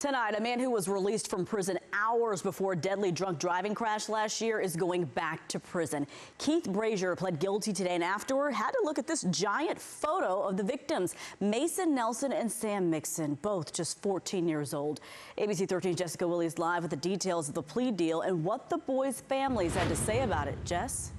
Tonight, a man who was released from prison hours before a deadly drunk driving crash last year is going back to prison. Keith Brazier pled guilty today and afterward had to look at this giant photo of the victims, Mason Nelson and Sam Mixon, both just 14 years old. ABC 13's Jessica Willey is live with the details of the plea deal and what the boys' families had to say about it. Jess?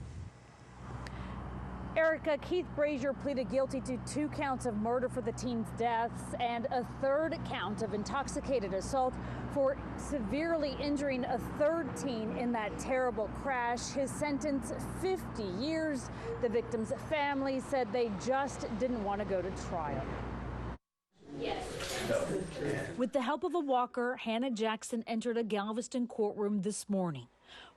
Erica, Keith Brazier pleaded guilty to 2 counts of murder for the teens' deaths and a 3rd count of intoxicated assault for severely injuring a 3rd teen in that terrible crash. His sentence, 50 years. The victim's family said they just didn't want to go to trial. Yes. With the help of a walker, Hannah Jackson entered a Galveston courtroom this morning.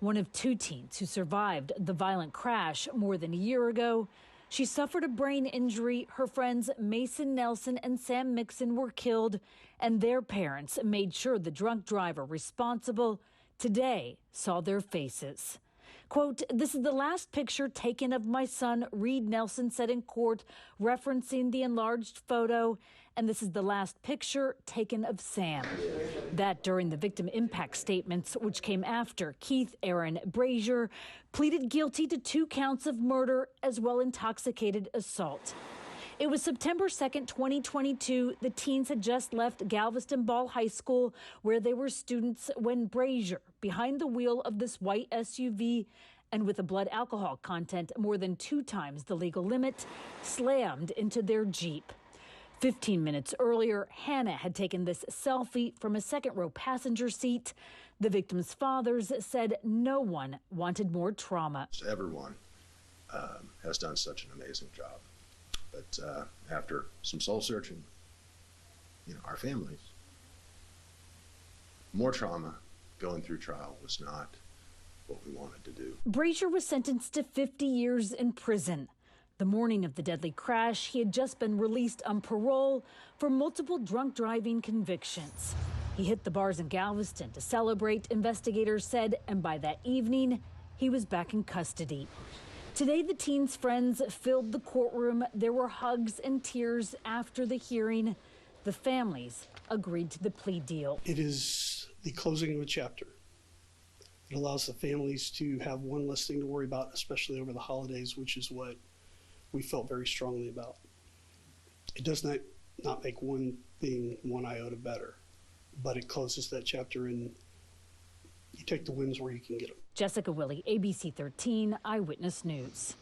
One of 2 teens who survived the violent crash more than a year ago. She suffered a brain injury. Her friends Mason Nelson and Sam Mixon were killed, and their parents made sure the drunk driver responsible today saw their faces. Quote, "This is the last picture taken of my son," Reed Nelson said in court, referencing the enlarged photo. And this is the last picture taken of Sam. That during the victim impact statements, which came after Keith Aaron Brazier pleaded guilty to 2 counts of murder as well intoxicated assault. It was September 2nd, 2022. The teens had just left Galveston Ball High School, where they were students, when Brazier, behind the wheel of this white SUV and with a blood alcohol content more than 2 times the legal limit, slammed into their Jeep. 15 minutes earlier, Hannah had taken this selfie from a 2nd-row passenger seat. The victim's fathers said no one wanted more trauma. Everyone has done such an amazing job. But after some soul searching, our families, more trauma going through trial was not what we wanted to do. Brazier was sentenced to 50 years in prison. The morning of the deadly crash, he had just been released on parole for multiple drunk driving convictions. He hit the bars in Galveston to celebrate, investigators said, and by that evening, he was back in custody. Today, the teen's friends filled the courtroom. There were hugs and tears after the hearing. The families agreed to the plea deal. It is the closing of a chapter. It allows the families to have one less thing to worry about, especially over the holidays, which is what we felt very strongly about. It does not make one thing one iota better, but it closes that chapter and you take the wins where you can get them. Jessica Willey, ABC 13 Eyewitness News.